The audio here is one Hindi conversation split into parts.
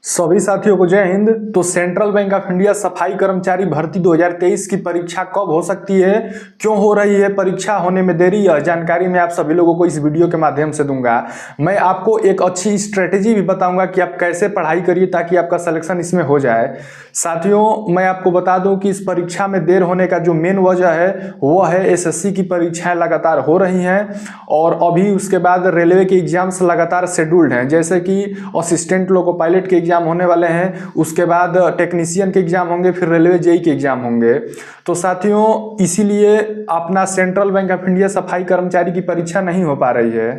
सभी साथियों को जय हिंद। तो सेंट्रल बैंक ऑफ इंडिया सफाई कर्मचारी भर्ती 2023 की परीक्षा कब हो सकती है, क्यों हो रही है, परीक्षा होने में देरी, यह जानकारी मैं आप सभी लोगों को इस वीडियो के माध्यम से दूंगा। मैं आपको एक अच्छी स्ट्रेटेजी भी बताऊंगा कि आप कैसे पढ़ाई करिए ताकि आपका सिलेक्शन इसमें हो जाए। साथियों, मैं आपको बता दूं कि इस परीक्षा में देर होने का जो मेन वजह है वो है एसएससी की परीक्षाएं लगातार हो रही हैं और अभी उसके बाद रेलवे के एग्जाम्स लगातार शेड्यूल्ड हैं, जैसे कि असिस्टेंट लोको पायलट के एग्जाम होने वाले हैं, उसके बाद टेक्नीशियन के एग्जाम होंगे, फिर रेलवे जेई के एग्जाम होंगे। तो साथियों, इसीलिए अपना सेंट्रल बैंक ऑफ इंडिया सफाई कर्मचारी की परीक्षा नहीं हो पा रही है,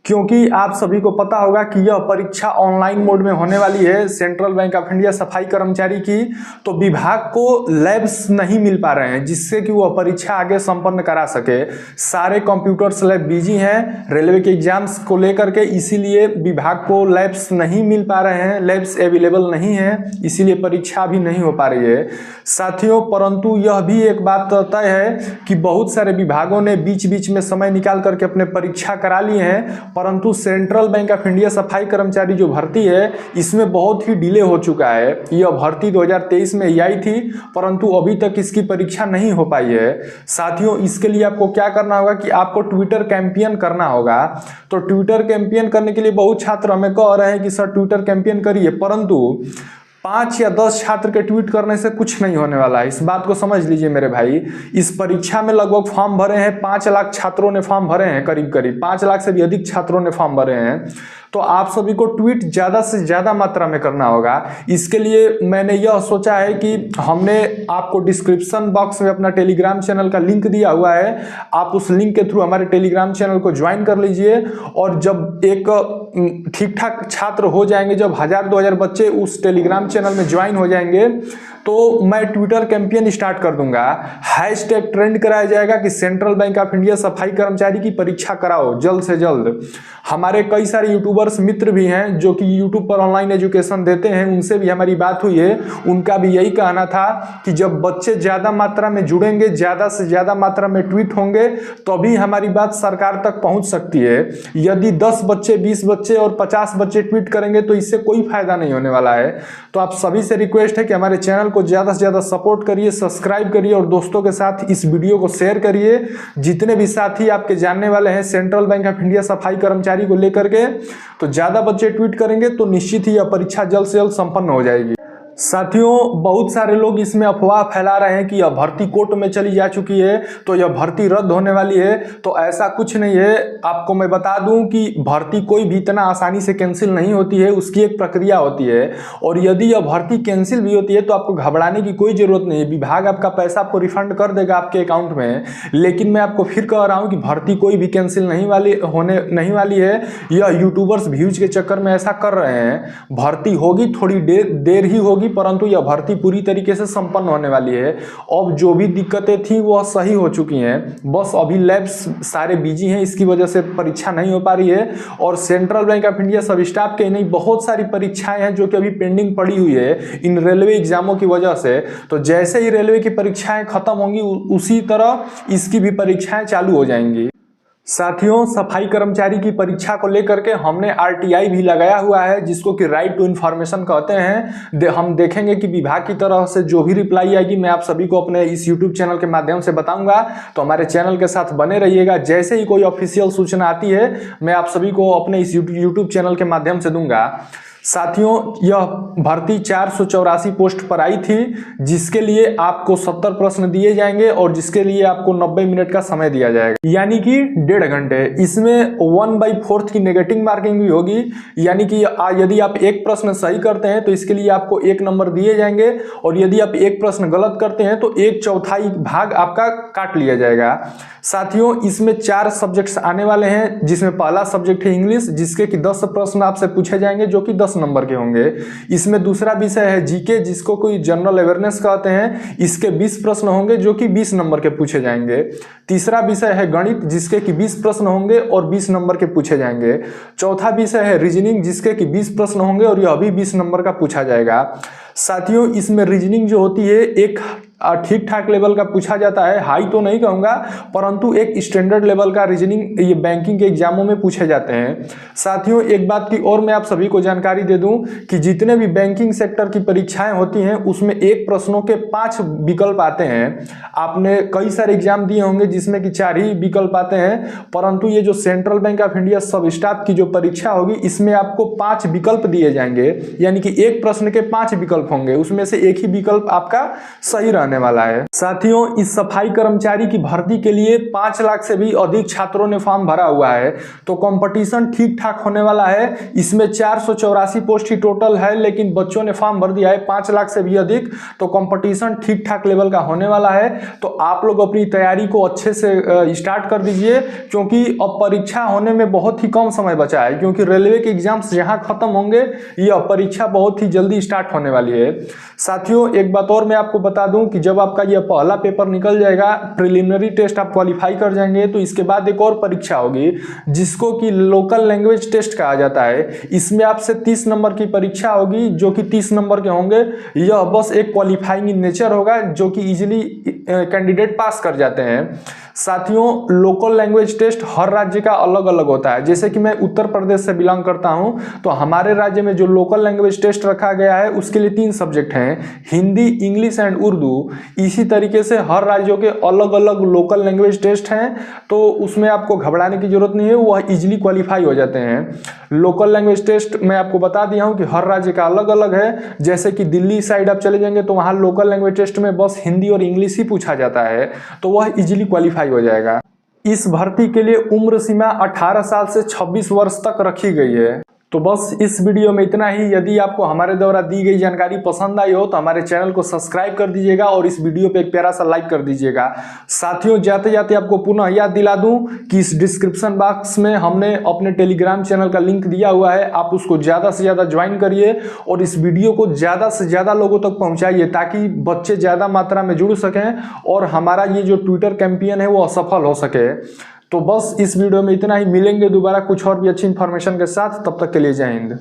क्योंकि आप सभी को पता होगा कि यह परीक्षा ऑनलाइन मोड में होने वाली है सेंट्रल बैंक ऑफ इंडिया सफाई कर्मचारी की। तो विभाग को लैब्स नहीं मिल पा रहे हैं जिससे कि वह परीक्षा आगे संपन्न करा सके। सारे कंप्यूटर्स लैब बिजी हैं रेलवे के एग्जाम्स को लेकर के, इसीलिए विभाग को लैब्स नहीं मिल पा रहे हैं, लैब्स अवेलेबल नहीं है, इसीलिए परीक्षा भी नहीं हो पा रही है साथियों। परंतु यह भी एक बात तय है कि बहुत सारे विभागों ने बीच बीच में समय निकाल करके अपने परीक्षा करा लिए हैं, परंतु सेंट्रल बैंक ऑफ इंडिया सफाई कर्मचारी जो भर्ती है इसमें बहुत ही डिले हो चुका है। यह भर्ती 2023 में ही आई थी, परंतु अभी तक इसकी परीक्षा नहीं हो पाई है साथियों। इसके लिए आपको क्या करना होगा कि आपको ट्विटर कैंपेन करना होगा। तो ट्विटर कैंपेन करने के लिए बहुत छात्र हमें कह रहे हैं कि सर ट्विटर कैंपेन करिए, परंतु 5 या 10 छात्र के ट्वीट करने से कुछ नहीं होने वाला है, इस बात को समझ लीजिए मेरे भाई। इस परीक्षा में लगभग फॉर्म भरे हैं, 5 लाख छात्रों ने फॉर्म भरे हैं, करीब करीब 5 लाख से भी अधिक छात्रों ने फॉर्म भरे हैं। तो आप सभी को ट्वीट ज़्यादा से ज़्यादा मात्रा में करना होगा। इसके लिए मैंने यह सोचा है कि हमने आपको डिस्क्रिप्शन बॉक्स में अपना टेलीग्राम चैनल का लिंक दिया हुआ है, आप उस लिंक के थ्रू हमारे टेलीग्राम चैनल को ज्वाइन कर लीजिए। और जब एक ठीक ठाक छात्र हो जाएंगे, जब 1000-2000 बच्चे उस टेलीग्राम चैनल में ज्वाइन हो जाएंगे, तो मैं ट्विटर कैंपेन स्टार्ट कर दूंगा। हैशटैग ट्रेंड कराया जाएगा कि सेंट्रल बैंक ऑफ इंडिया सफाई कर्मचारी की परीक्षा कराओ जल्द से जल्द। हमारे कई सारे यूट्यूबर्स मित्र भी हैं जो कि यूट्यूब पर ऑनलाइन एजुकेशन देते हैं, उनसे भी हमारी बात हुई है। उनका भी यही कहना था कि जब बच्चे ज़्यादा मात्रा में जुड़ेंगे, ज़्यादा से ज़्यादा मात्रा में ट्वीट होंगे, तभी हमारी बात सरकार तक पहुंच सकती है। यदि 10 बच्चे, 20 बच्चे और 50 बच्चे ट्वीट करेंगे तो इससे कोई फायदा नहीं होने वाला है। तो आप सभी से रिक्वेस्ट है कि हमारे चैनल को ज़्यादा से ज़्यादा सपोर्ट करिए, सब्सक्राइब करिए और दोस्तों के साथ इस वीडियो को शेयर करिए। जितने भी साथी आपके जानने वाले हैं सेंट्रल बैंक ऑफ इंडिया सफाई कर्मचारी को लेकर के, तो ज़्यादा बच्चे ट्वीट करेंगे तो निश्चित ही यह परीक्षा जल्द से जल्द संपन्न हो जाएगी। साथियों, बहुत सारे लोग इसमें अफवाह फैला रहे हैं कि यह भर्ती कोर्ट में चली जा चुकी है तो यह भर्ती रद्द होने वाली है। तो ऐसा कुछ नहीं है। आपको मैं बता दूं कि भर्ती कोई भी इतना आसानी से कैंसिल नहीं होती है, उसकी एक प्रक्रिया होती है। और यदि यह भर्ती कैंसिल भी होती है तो आपको घबराने की कोई ज़रूरत नहीं है, विभाग आपका पैसा आपको रिफंड कर देगा आपके अकाउंट में। लेकिन मैं आपको फिर कह रहा हूँ कि भर्ती कोई भी कैंसिल होने नहीं वाली है। यह यूट्यूबर्स व्यूज के चक्कर में ऐसा कर रहे हैं। भर्ती होगी, थोड़ी देर ही होगी, परंतु यह भर्ती पूरी तरीके से संपन्न होने वाली है। अब जो भी दिक्कतें थी वह सही हो चुकी हैं, बस अभी लैब्स सारे बिजी हैं, इसकी वजह से परीक्षा नहीं हो पा रही है। और सेंट्रल बैंक ऑफ इंडिया सब स्टाफ के नहीं, बहुत सारी परीक्षाएं हैं जो कि अभी पेंडिंग पड़ी हुई है इन रेलवे एग्जामों की वजह से। तो जैसे ही रेलवे की परीक्षाएं खत्म होंगी उसी तरह इसकी भी परीक्षाएं चालू हो जाएंगी। साथियों, सफाई कर्मचारी की परीक्षा को लेकर के हमने आरटीआई भी लगाया हुआ है, जिसको कि राइट टू इन्फॉर्मेशन कहते हैं। हम देखेंगे कि विभाग की तरफ से जो भी रिप्लाई आएगी मैं आप सभी को अपने इस यूट्यूब चैनल के माध्यम से बताऊंगा। तो हमारे चैनल के साथ बने रहिएगा। जैसे ही कोई ऑफिशियल सूचना आती है मैं आप सभी को अपने इस यूट्यूब चैनल के माध्यम से दूंगा। साथियों, यह भर्ती 484 पोस्ट पर आई थी, जिसके लिए आपको 70 प्रश्न दिए जाएंगे और जिसके लिए आपको 90 मिनट का समय दिया जाएगा, यानी कि 1.5 घंटे। इसमें 1/4 की नेगेटिव मार्किंग भी होगी, यानी कि यदि आप एक प्रश्न सही करते हैं तो इसके लिए आपको 1 नंबर दिए जाएंगे, और यदि आप एक प्रश्न गलत करते हैं तो 1/4 भाग आपका काट लिया जाएगा। साथियों, इसमें 4 सब्जेक्ट्स आने वाले हैं, जिसमें पहला सब्जेक्ट है इंग्लिश, जिसके कि 10 प्रश्न आपसे पूछे जाएंगे जो कि 10 नंबर के होंगे। इसमें दूसरा विषय है जीके, जिसको कोई जनरल अवेयरनेस कहते हैं, इसके 20 प्रश्न होंगे जो कि 20 नंबर के पूछे जाएंगे। तीसरा विषय है गणित, जिसके कि 20 प्रश्न होंगे और 20 नंबर के पूछे जाएंगे। चौथा विषय है रीजनिंग, जिसके कि 20 प्रश्न होंगे और यह भी 20 नंबर का पूछा जाएगा। साथियों, इसमें रीजनिंग जो होती है एक ठीक ठाक लेवल का पूछा जाता है, हाई तो नहीं कहूँगा, परंतु एक स्टैंडर्ड लेवल का रीजनिंग ये बैंकिंग के एग्जामों में पूछे जाते हैं। साथियों, एक बात की और मैं आप सभी को जानकारी दे दूं कि जितने भी बैंकिंग सेक्टर की परीक्षाएं होती हैं उसमें एक प्रश्नों के 5 विकल्प आते हैं। आपने कई सारे एग्जाम दिए होंगे जिसमें कि 4 ही विकल्प आते हैं, परंतु ये जो सेंट्रल बैंक ऑफ इंडिया सब स्टाफ की जो परीक्षा होगी इसमें आपको 5 विकल्प दिए जाएंगे, यानी कि एक प्रश्न के 5 विकल्प होंगे, उसमें से एक ही विकल्प आपका सही रहने वाला है। साथियों, इस सफाई कर्मचारी की भर्ती के लिए 5 लाख से भी अधिक छात्रों ने फॉर्म भरा हुआ है, तो कंपटीशन ठीक ठाक होने वाला है। इसमें 484 पोस्ट ही टोटल है, लेकिन बच्चों ने फॉर्म भर दिया है 5 लाख से भी अधिक, तो कंपटीशन ठीक ठाक लेवल का होने वाला है। तो आप लोग अपनी तैयारी को अच्छे से स्टार्ट कर दीजिए, क्योंकि अब परीक्षा होने में बहुत ही कम समय बचा है, क्योंकि रेलवे के एग्जाम्स जहां खत्म होंगे यह परीक्षा बहुत ही जल्दी स्टार्ट होने वाली है। साथियों, एक बात और मैं आपको बता दूं कि जब आपका यह पहला पेपर निकल जाएगा, प्रिलिमिनरी टेस्ट आप क्वालिफाई कर जाएंगे, तो इसके बाद एक और परीक्षा होगी जिसको कि लोकल लैंग्वेज टेस्ट कहा जाता है। इसमें आपसे 30 नंबर की परीक्षा होगी, जो कि 30 नंबर के होंगे। यह बस एक क्वालिफाइंग इन नेचर होगा, जो कि इजीली कैंडिडेट पास कर जाते हैं। साथियों, लोकल लैंग्वेज टेस्ट हर राज्य का अलग अलग होता है। जैसे कि मैं उत्तर प्रदेश से बिलोंग करता हूं, तो हमारे राज्य में जो लोकल लैंग्वेज टेस्ट रखा गया है उसके लिए 3 सब्जेक्ट हैं, हिंदी, इंग्लिश एंड उर्दू। इसी तरीके से हर राज्यों के अलग अलग लोकल लैंग्वेज टेस्ट हैं, तो उसमें आपको घबराने की जरूरत नहीं है, वह इजीली क्वालिफाई हो जाते हैं। लोकल लैंग्वेज टेस्ट मैं आपको बता दिया हूं कि हर राज्य का अलग अलग है। जैसे कि दिल्ली साइड आप चले जाएंगे तो वहां लोकल लैंग्वेज टेस्ट में बस हिंदी और इंग्लिश ही पूछा जाता है, तो वह इजीली क्वालिफाई हो जाएगा। इस भर्ती के लिए उम्र सीमा 18 साल से 26 वर्ष तक रखी गई है। तो बस इस वीडियो में इतना ही। यदि आपको हमारे द्वारा दी गई जानकारी पसंद आई हो तो हमारे चैनल को सब्सक्राइब कर दीजिएगा और इस वीडियो पे एक प्यारा सा लाइक कर दीजिएगा। साथियों, जाते जाते आपको पुनः याद दिला दूं कि इस डिस्क्रिप्शन बॉक्स में हमने अपने टेलीग्राम चैनल का लिंक दिया हुआ है, आप उसको ज़्यादा से ज़्यादा ज्वाइन करिए और इस वीडियो को ज़्यादा से ज़्यादा लोगों तक पहुँचाइए, ताकि बच्चे ज़्यादा मात्रा में जुड़ सकें और हमारा ये जो ट्विटर कैंपेन है वो असफल हो सके। तो बस इस वीडियो में इतना ही। मिलेंगे दोबारा कुछ और भी अच्छी इन्फॉर्मेशन के साथ, तब तक के लिए जय हिंद।